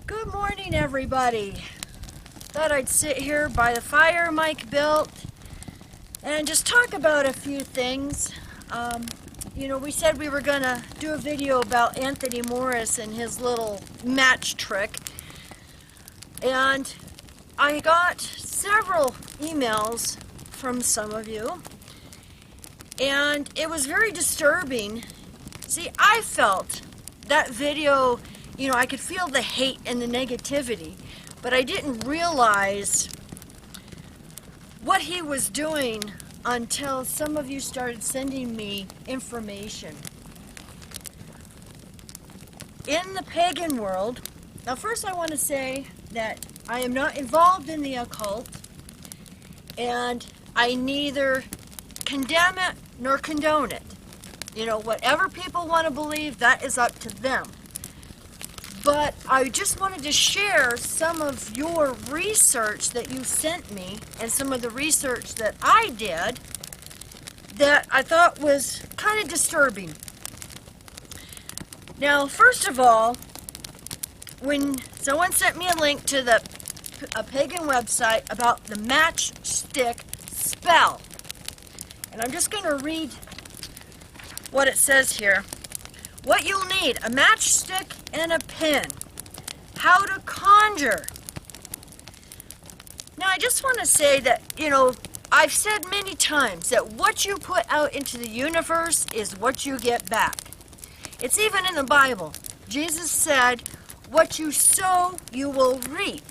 Good morning, everybody. Thought I'd sit here by the fire Mike built and just talk about a few things. We said we were going to do a video about Anthony Morris and his little match trick. And I got several emails from some of you. And it was very disturbing. See, I felt that video, I could feel the hate and the negativity, but I didn't realize what he was doing until some of you started sending me information. In the pagan world, now first I want to say that I am not involved in the occult, and I neither condemn it nor condone it. Whatever people want to believe, that is up to them. But I just wanted to share some of your research that you sent me and some of the research that I did that I thought was kind of disturbing. Now, first of all, when someone sent me a link to a pagan website about the Matchstick spell, and I'm just going to read what it says here. What you'll need: a matchstick and a pin. How to conjure. Now, I just want to say that, I've said many times that what you put out into the universe is what you get back. It's even in the Bible. Jesus said, what you sow, you will reap.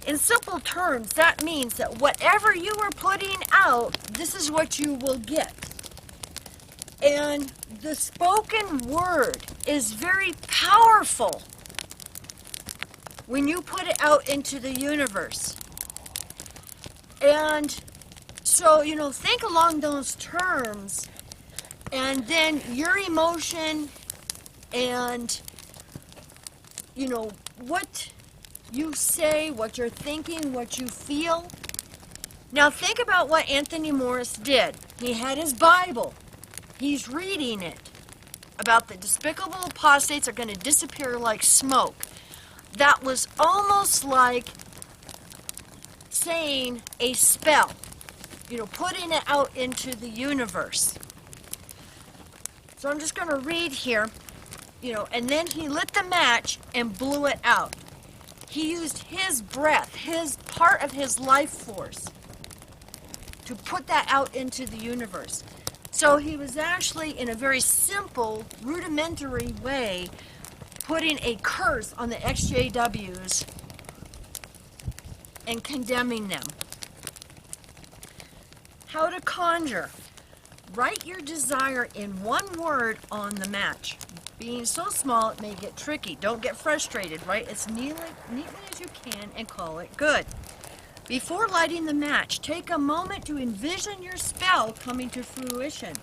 In simple terms, that means that whatever you are putting out, this is what you will get. And the spoken word is very powerful when you put it out into the universe. And so, think along those terms, and then your emotion and, what you say, what you're thinking, what you feel. Now think about what Anthony Morris did. He had his Bible. He's reading it about the despicable apostates are going to disappear like smoke. That was almost like saying a spell, putting it out into the universe. So I'm just going to read here, and then he lit the match and blew it out. He used his breath, his part of his life force, to put that out into the universe. So he was actually, in a very simple, rudimentary way, putting a curse on the XJWs and condemning them. How to conjure. Write your desire in one word on the match. Being so small, it may get tricky. Don't get frustrated. Write as neatly as you can and call it good. Before lighting the match, take a moment to envision your spell coming to fruition.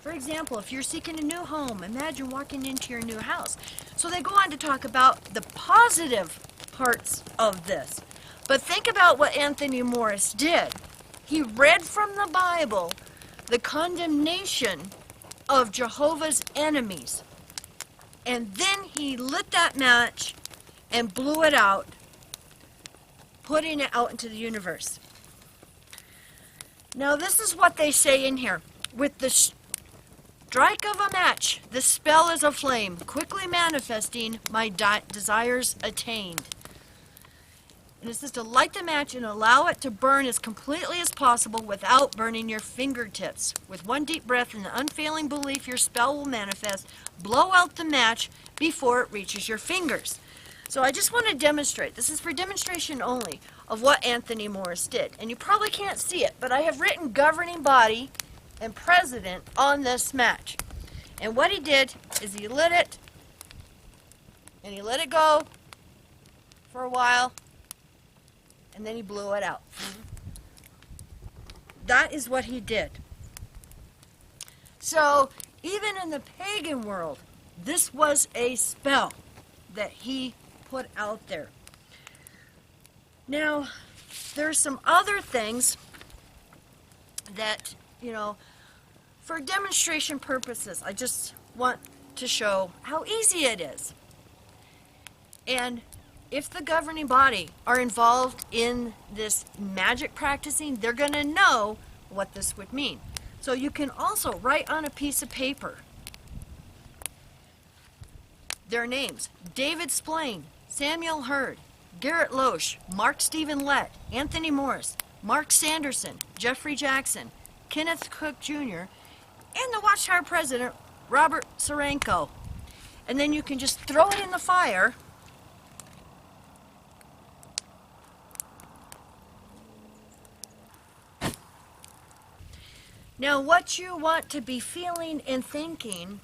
For example, if you're seeking a new home, imagine walking into your new house. So they go on to talk about the positive parts of this. But think about what Anthony Morris did. He read from the Bible the condemnation of Jehovah's enemies. And then he lit that match and blew it out, putting it out into the universe. Now, this is what they say in here. With the strike of a match, the spell is aflame, quickly manifesting, my desires attained. And it says to light the match and allow it to burn as completely as possible without burning your fingertips. With one deep breath and the unfailing belief your spell will manifest, blow out the match before it reaches your fingers. So I just want to demonstrate, this is for demonstration only, of what Anthony Morris did. And you probably can't see it, but I have written governing body and president on this match. And what he did is he lit it, and he let it go for a while, and then he blew it out. That is what he did. So, even in the pagan world, this was a spell that he put out there. Now, there's some other things that, for demonstration purposes, I just want to show how easy it is. And if the governing body are involved in this magic practicing, they're going to know what this would mean. So you can also write on a piece of paper their names: David Splain, Samuel Hurd, Garrett Loesch, Mark Stephen Lett, Anthony Morris, Mark Sanderson, Jeffrey Jackson, Kenneth Cook Jr., and the Watchtower president, Robert Serenko. And then you can just throw it in the fire. Now, what you want to be feeling and thinking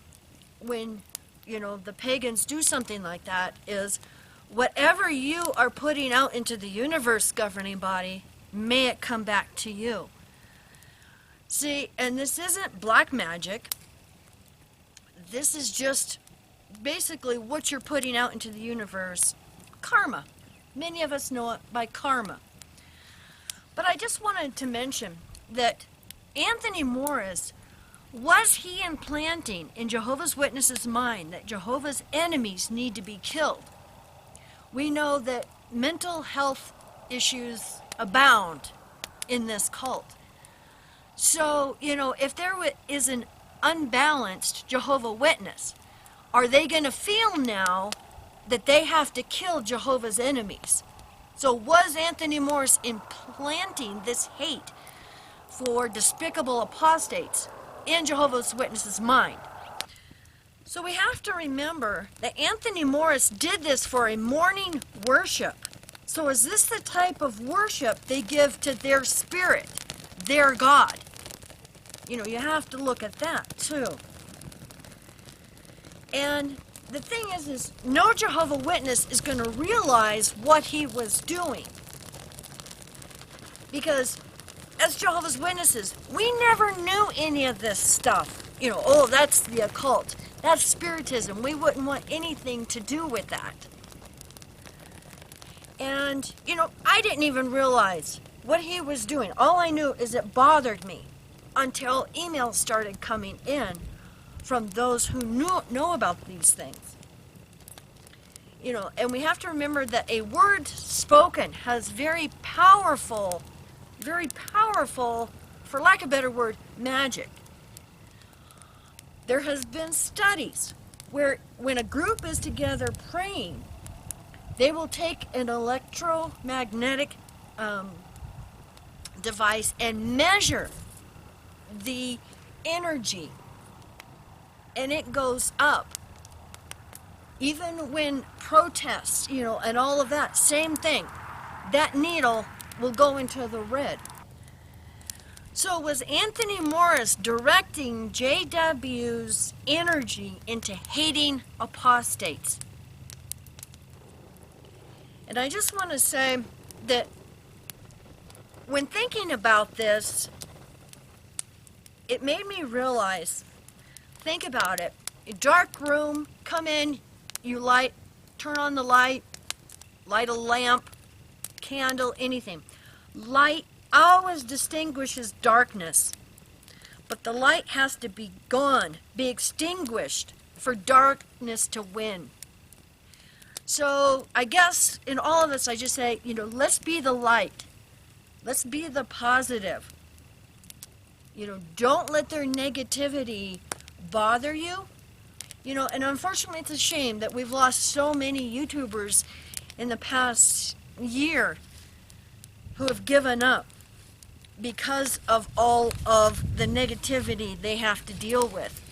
when, the pagans do something like that is, whatever you are putting out into the universe, governing body, may it come back to you. See, and this isn't black magic. This is just basically what you're putting out into the universe. Karma. Many of us know it by karma. But I just wanted to mention that Anthony Morris, was he implanting in Jehovah's Witnesses' mind that Jehovah's enemies need to be killed? We know that mental health issues abound in this cult. So, if there is an unbalanced Jehovah Witness, are they going to feel now that they have to kill Jehovah's enemies? So was Anthony Morris implanting this hate for despicable apostates in Jehovah's Witnesses' mind? So we have to remember that Anthony Morris did this for a morning worship. So is this the type of worship they give to their spirit, their God? You have to look at that too. And the thing is no Jehovah Witness is going to realize what he was doing. Because as Jehovah's Witnesses, we never knew any of this stuff. Oh, that's the occult. That's spiritism. We wouldn't want anything to do with that. And, I didn't even realize what he was doing. All I knew is it bothered me until emails started coming in from those who know about these things. And we have to remember that a word spoken has very powerful, for lack of a better word, magic. There has been studies where when a group is together praying, they will take an electromagnetic device and measure the energy, and it goes up. Even when protests, and all of that, same thing. That needle will go into the red. So was Anthony Morris directing JW's energy into hating apostates? And I just want to say that when thinking about this, it made me realize, think about it, a dark room, come in, you turn on the light a lamp, candle, anything. Light always distinguishes darkness, but the light has to be gone, be extinguished for darkness to win. So I guess in all of this, I just say, let's be the light. Let's be the positive. Don't let their negativity bother you. And unfortunately, it's a shame that we've lost so many YouTubers in the past year who have given up because of all of the negativity they have to deal with.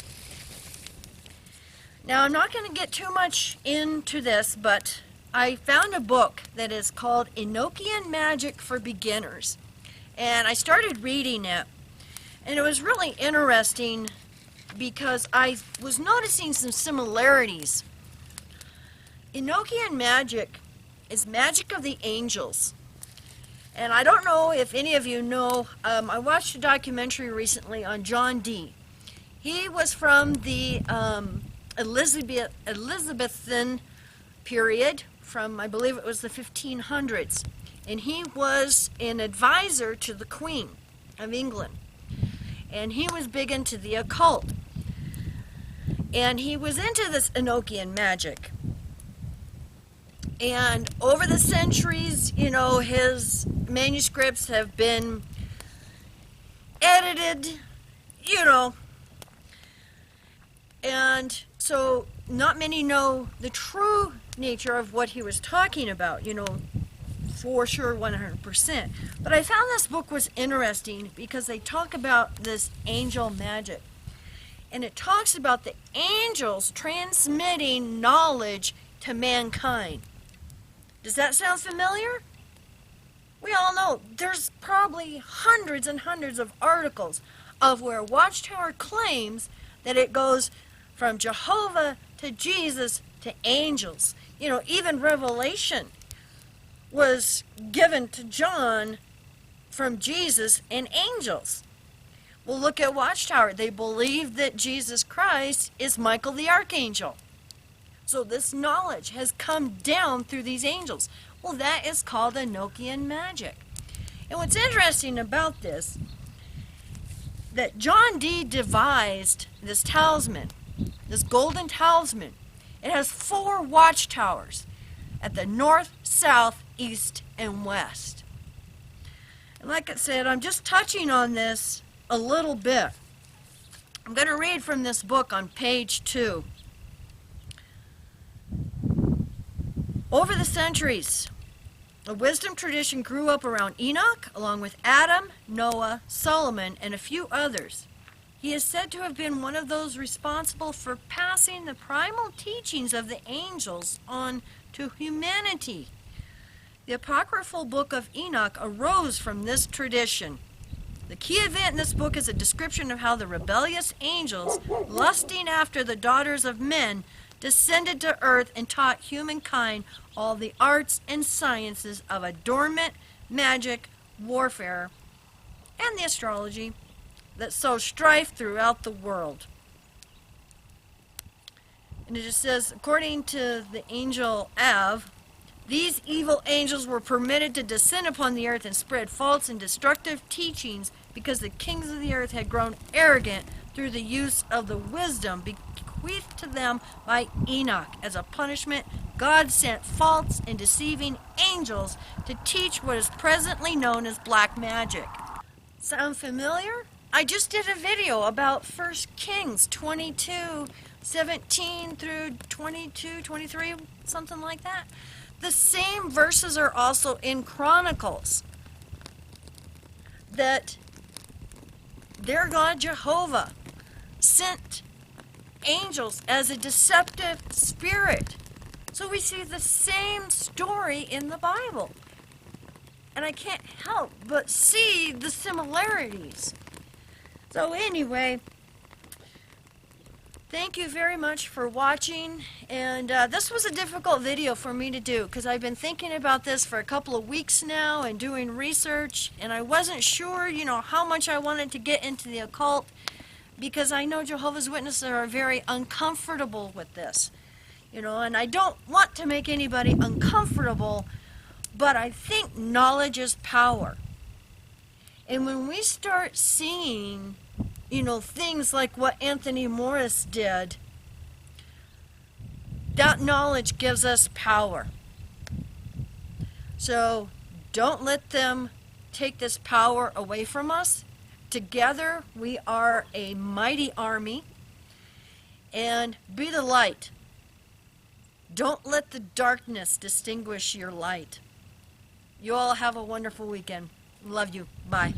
Now, I'm not going to get too much into this, but I found a book that is called Enochian Magic for Beginners. And I started reading it, and it was really interesting because I was noticing some similarities. Enochian magic is magic of the angels. And I don't know if any of you know, I watched a documentary recently on John Dee. He was from the Elizabethan period, from I believe it was the 1500s. And he was an advisor to the Queen of England. And he was big into the occult. And he was into this Enochian magic. And over the centuries, you know, his manuscripts have been edited, you know, and so not many know the true nature of what he was talking about, you know, for sure 100%. But I found this book was interesting because they talk about this angel magic. And it talks about the angels transmitting knowledge to mankind. Does that sound familiar? We all know there's probably hundreds and hundreds of articles of where Watchtower claims that it goes from Jehovah to Jesus to angels. You know, even Revelation was given to John from Jesus and angels. Well, look at Watchtower. They believe that Jesus Christ is Michael the Archangel. So this knowledge has come down through these angels. Well, that is called Enochian magic. And what's interesting about this, that John Dee devised this talisman, this golden talisman. It has 4 watchtowers at the north, south, east, and west. And like I said, I'm just touching on this a little bit. I'm going to read from this book on page 2. Over the centuries, a wisdom tradition grew up around Enoch, along with Adam, Noah, Solomon, and a few others. He is said to have been one of those responsible for passing the primal teachings of the angels on to humanity. The apocryphal book of Enoch arose from this tradition. The key event in this book is a description of how the rebellious angels, lusting after the daughters of men, descended to earth and taught humankind all the arts and sciences of adornment, magic, warfare, and the astrology that sow strife throughout the world. And it just says, according to the angel Av, these evil angels were permitted to descend upon the earth and spread false and destructive teachings because the kings of the earth had grown arrogant through the use of the wisdom bequeathed to them by Enoch. As a punishment, God sent false and deceiving angels to teach what is presently known as black magic. Sound familiar? I just did a video about 1 Kings 22:17 through 22:23, something like that. The same verses are also in Chronicles, that their God Jehovah sent angels as a deceptive spirit. So we see the same story in the Bible. And I can't help but see the similarities. So anyway, thank you very much for watching. And this was a difficult video for me to do because I've been thinking about this for a couple of weeks now and doing research. And I wasn't sure, you know, how much I wanted to get into the occult, because I know Jehovah's Witnesses are very uncomfortable with this. You know, and I don't want to make anybody uncomfortable, but I think knowledge is power. And when we start seeing, you know, things like what Anthony Morris did, that knowledge gives us power. So don't let them take this power away from us. Together we are a mighty army. And be the light. Don't let the darkness distinguish your light. You all have a wonderful weekend. Love you. Bye.